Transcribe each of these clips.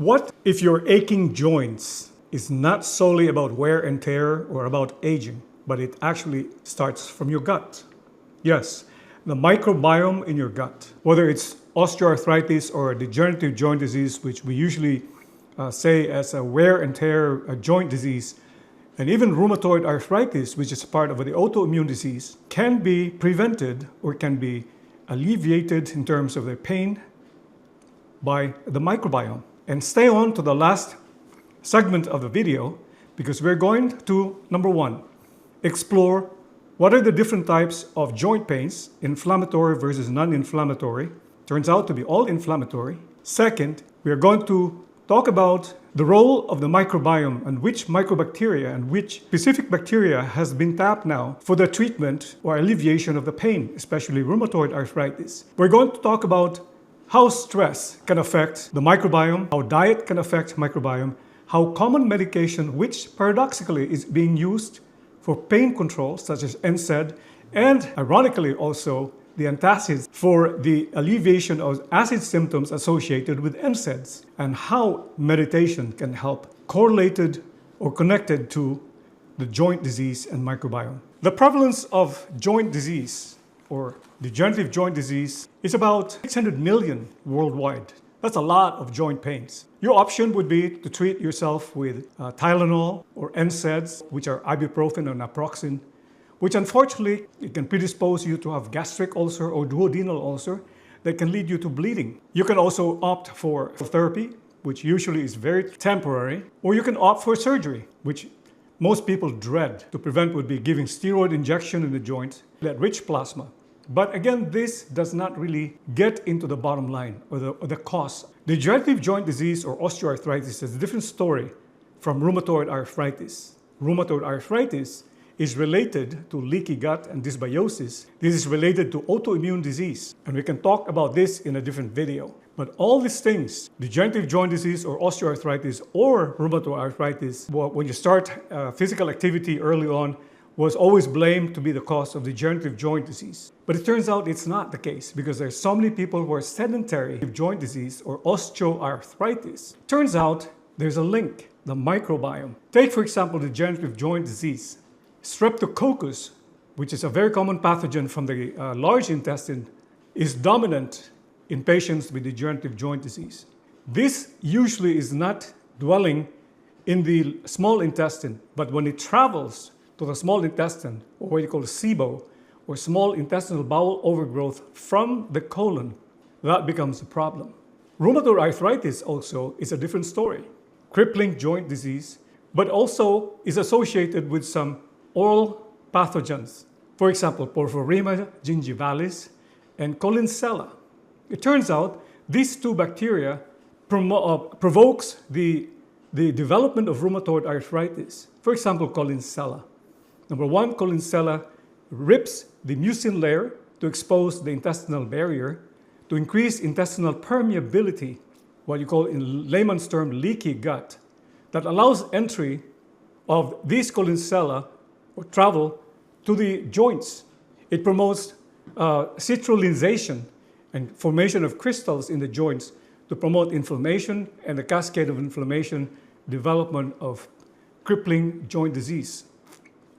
What if your aching joints is not solely about wear and tear or about aging, but it actually starts from your gut? Yes, the microbiome in your gut, whether it's osteoarthritis or a degenerative joint disease, which we usually say as a wear and tear joint disease, and even rheumatoid arthritis, which is part of the autoimmune disease, can be prevented or can be alleviated in terms of the pain by the microbiome. And stay on to the last segment of the video, because we're going to, number one, explore what are the different types of joint pains, inflammatory versus non-inflammatory. Turns out to be all inflammatory. Second, we are going to talk about the role of the microbiome and which microbacteria and which specific bacteria has been tapped now for the treatment or alleviation of the pain, especially rheumatoid arthritis. We're going to talk about how stress can affect the microbiome, how diet can affect microbiome, how common medication, which paradoxically is being used for pain control, such as NSAID, and ironically also the antacids for the alleviation of acid symptoms associated with NSAIDs, and how meditation can help correlated or connected to the joint disease and microbiome. The prevalence of joint disease or degenerative joint disease is about 600 million worldwide. That's a lot of joint pains. Your option would be to treat yourself with Tylenol or NSAIDs, which are ibuprofen or naproxen, which unfortunately it can predispose you to have gastric ulcer or duodenal ulcer that can lead you to bleeding. You can also opt for therapy, which usually is very temporary, or you can opt for surgery, which most people dread. To prevent would be giving steroid injection in the joint that rich plasma. But again, this does not really get into the bottom line or the cause. Degenerative joint disease or osteoarthritis is a different story from rheumatoid arthritis. Rheumatoid arthritis is related to leaky gut and dysbiosis. This is related to autoimmune disease, and we can talk about this in a different video. But all these things, degenerative joint disease or osteoarthritis or rheumatoid arthritis, when you start physical activity early on, was always blamed to be the cause of degenerative joint disease. But it turns out it's not the case, because there's so many people who are sedentary with joint disease or osteoarthritis. Turns out there's a link, the microbiome. Take, for example, degenerative joint disease. Streptococcus, which is a very common pathogen from the large intestine, is dominant in patients with degenerative joint disease. This usually is not dwelling in the small intestine, but when it travels to the small intestine, or what you call SIBO, or small intestinal bowel overgrowth from the colon, that becomes a problem. Rheumatoid arthritis also is a different story. Crippling joint disease, but also is associated with some oral pathogens. For example, Porphyria gingivalis and Collinsella. It turns out these two bacteria provokes the development of rheumatoid arthritis. For example, Collinsella. Number one, Collinsella rips the mucin layer to expose the intestinal barrier to increase intestinal permeability, what you call in layman's term leaky gut, that allows entry of these Collinsella or travel to the joints. It promotes citrullinization and formation of crystals in the joints to promote inflammation, and the cascade of inflammation, development of crippling joint disease.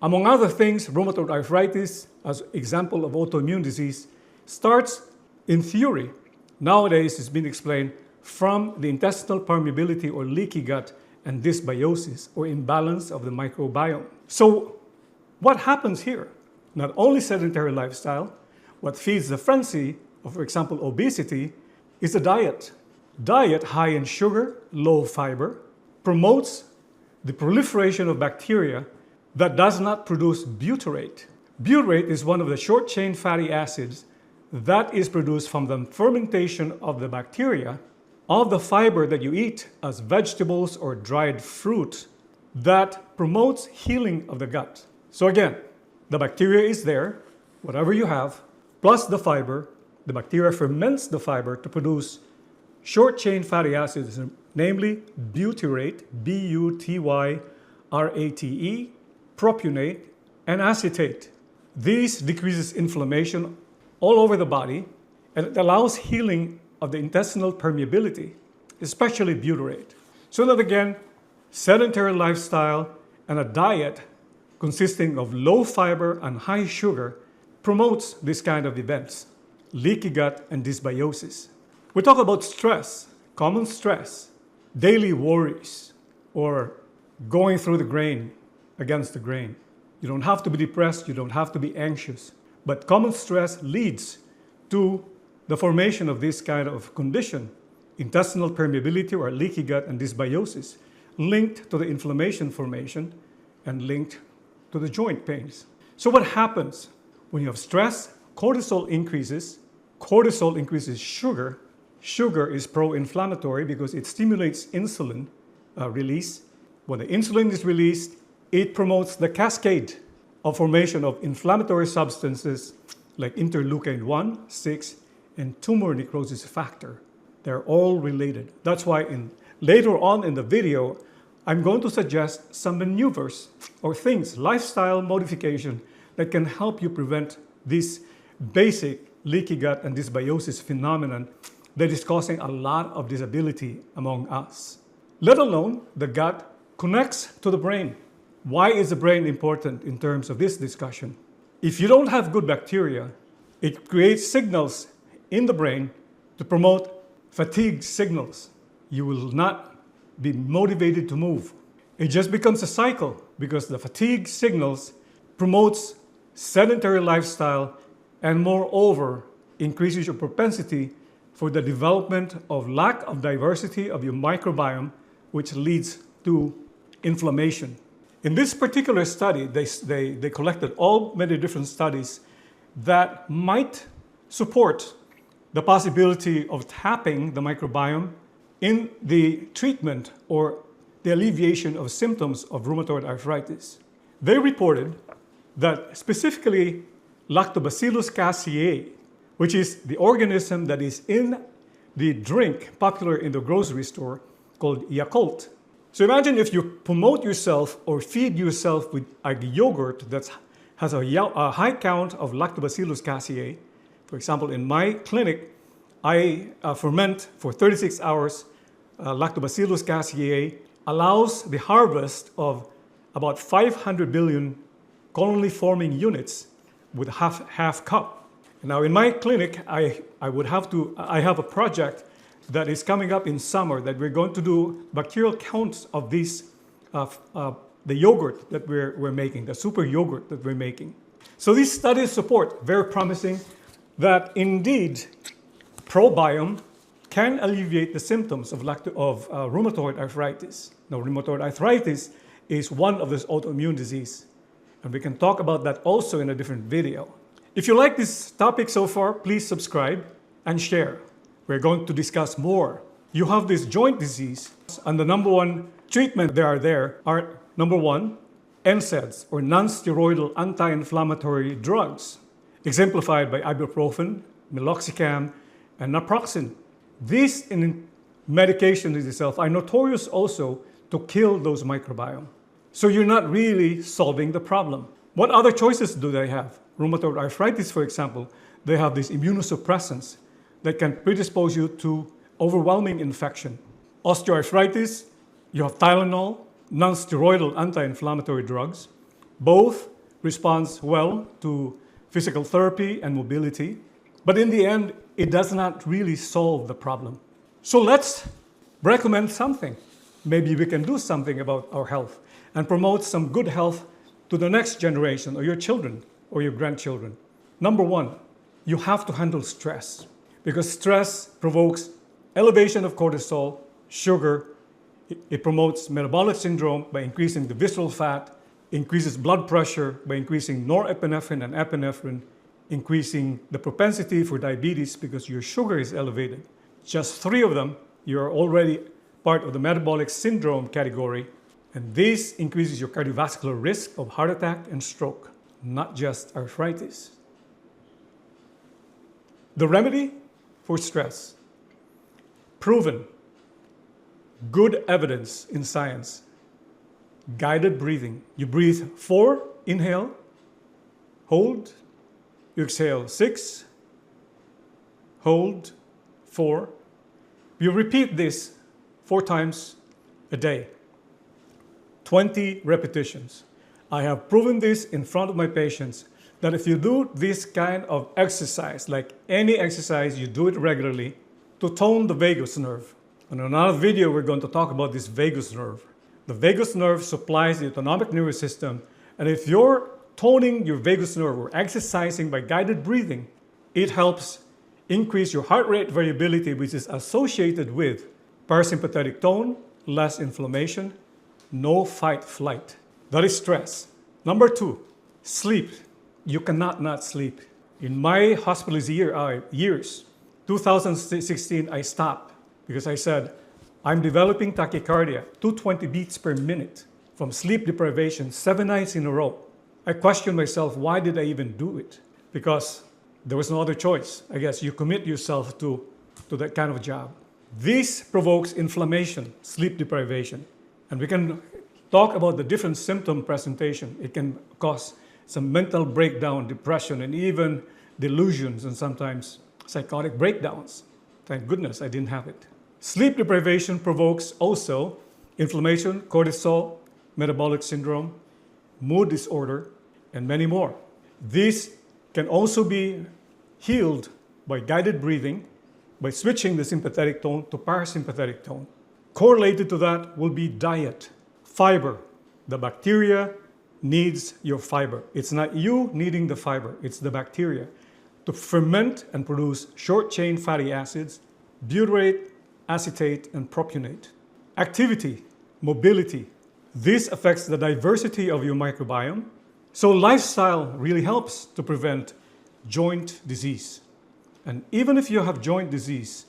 Among other things, rheumatoid arthritis, as example of autoimmune disease, starts in theory. Nowadays, it's been explained from the intestinal permeability or leaky gut and dysbiosis or imbalance of the microbiome. So what happens here? Not only sedentary lifestyle, what feeds the frenzy of, for example, obesity is the diet. Diet high in sugar, low fiber, promotes the proliferation of bacteria that does not produce butyrate. Butyrate is one of the short-chain fatty acids that is produced from the fermentation of the bacteria of the fiber that you eat as vegetables or dried fruit that promotes healing of the gut. So again, the bacteria is there, whatever you have, plus the fiber. The bacteria ferments the fiber to produce short-chain fatty acids, namely butyrate, B-U-T-Y-R-A-T-E, propionate, and acetate. These decreases inflammation all over the body, and it allows healing of the intestinal permeability. especially butyrate. So that again, sedentary lifestyle and a diet consisting of low fiber and high sugar promotes this kind of events, leaky gut and dysbiosis. We talk about stress, common stress, daily worries, or going through the grain, against the grain. You don't have to be depressed, you don't have to be anxious, but common stress leads to the formation of this kind of condition, intestinal permeability or leaky gut and dysbiosis, linked to the inflammation formation and linked to the joint pains. So what happens when you have stress? Cortisol increases sugar. Sugar is pro-inflammatory because it stimulates insulin release. When the insulin is released, it promotes the cascade of formation of inflammatory substances like interleukin-1, 6, and tumor necrosis factor. They're all related. That's why later on in the video, I'm going to suggest some maneuvers or things, lifestyle modification that can help you prevent this basic leaky gut and dysbiosis phenomenon that is causing a lot of disability among us. Let alone the gut connects to the brain. Why is the brain important in terms of this discussion? If you don't have good bacteria, it creates signals in the brain to promote fatigue signals. You will not be motivated to move. It just becomes a cycle because the fatigue signals promotes sedentary lifestyle and moreover increases your propensity for the development of lack of diversity of your microbiome, which leads to inflammation. In this particular study, they collected many different studies that might support the possibility of tapping the microbiome in the treatment or the alleviation of symptoms of rheumatoid arthritis. They reported that specifically Lactobacillus casei, which is the organism that is in the drink popular in the grocery store called Yakult. So imagine if you promote yourself or feed yourself with a yogurt that has a high count of Lactobacillus casei. For example, in my clinic, I ferment for 36 hours. Lactobacillus casei allows the harvest of about 500 billion colony-forming units with half cup. Now in my clinic, I have a project that is coming up in summer that we're going to do bacterial counts of these, the yogurt that we're making, the super yogurt that we're making. So these studies support, very promising, that indeed Probiotics can alleviate the symptoms of rheumatoid arthritis. Now, rheumatoid arthritis is one of those autoimmune disease, and we can talk about that also in a different video. If you like this topic so far, please subscribe and share. We're going to discuss more. You have this joint disease, and the number one treatment there are number one, NSAIDs or non-steroidal anti-inflammatory drugs, exemplified by ibuprofen, meloxicam, and naproxen. These medications itself are notorious also to kill those microbiome. So you're not really solving the problem. What other choices do they have? Rheumatoid arthritis, for example, they have these immunosuppressants that can predispose you to overwhelming infection. Osteoarthritis, you have Tylenol, non-steroidal anti-inflammatory drugs. Both respond well to physical therapy and mobility, but in the end, it does not really solve the problem. So let's recommend something. Maybe we can do something about our health and promote some good health to the next generation or your children or your grandchildren. Number one, you have to handle stress because stress provokes elevation of cortisol, sugar. It promotes metabolic syndrome by increasing the visceral fat, increases blood pressure by increasing norepinephrine and epinephrine, increasing the propensity for diabetes because your sugar is elevated. Just 3 of them, you're already part of the metabolic syndrome category, and this increases your cardiovascular risk of heart attack and stroke, not just arthritis. The remedy for stress, proven, good evidence in science, guided breathing. You breathe 4, inhale, hold, you exhale 6, hold, 4. You repeat this 4 times a day, 20 repetitions. I have proven this in front of my patients that if you do this kind of exercise, like any exercise, you do it regularly to tone the vagus nerve. In another video, we're going to talk about this vagus nerve. The vagus nerve supplies the autonomic nervous system, and if you're toning your vagus nerve or exercising by guided breathing, it helps increase your heart rate variability, which is associated with parasympathetic tone, less inflammation, no fight flight. That is stress. Number 2, sleep. You cannot not sleep. In my hospitalist years, 2016, I stopped because I said, I'm developing tachycardia, 220 beats per minute from sleep deprivation 7 nights in a row. I questioned myself, why did I even do it? Because there was no other choice. I guess you commit yourself to that kind of job. This provokes inflammation, sleep deprivation. And we can talk about the different symptom presentation. It can cause some mental breakdown, depression, and even delusions, and sometimes psychotic breakdowns. Thank goodness I didn't have it. Sleep deprivation provokes also inflammation, cortisol, metabolic syndrome, mood disorder, and many more. These can also be healed by guided breathing, by switching the sympathetic tone to parasympathetic tone. Correlated to that will be diet, fiber. The bacteria needs your fiber. It's not you needing the fiber, it's the bacteria to ferment and produce short-chain fatty acids, butyrate, acetate, and propionate. Activity, mobility. This affects the diversity of your microbiome. So lifestyle really helps to prevent joint disease. And even if you have joint disease,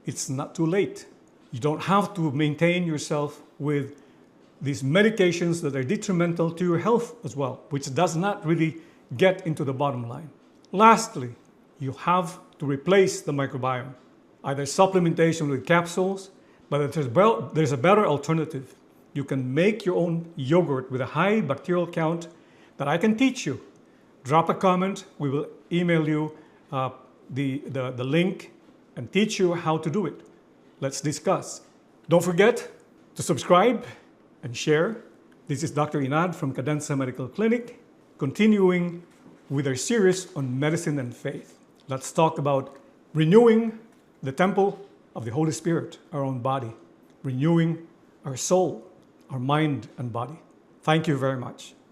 it's not too late. You don't have to maintain yourself with these medications that are detrimental to your health as well, which does not really get into the bottom line. Lastly, you have to replace the microbiome, either supplementation with capsules, but there's a better alternative. You can make your own yogurt with a high bacterial count that I can teach you. Drop a comment, we will email you the link and teach you how to do it. Let's discuss. Don't forget to subscribe and share. This is Dr. Inad from Cadence Medical Clinic, continuing with our series on medicine and faith. Let's talk about renewing the temple of the Holy Spirit, our own body, renewing our soul, our mind and body. Thank you very much.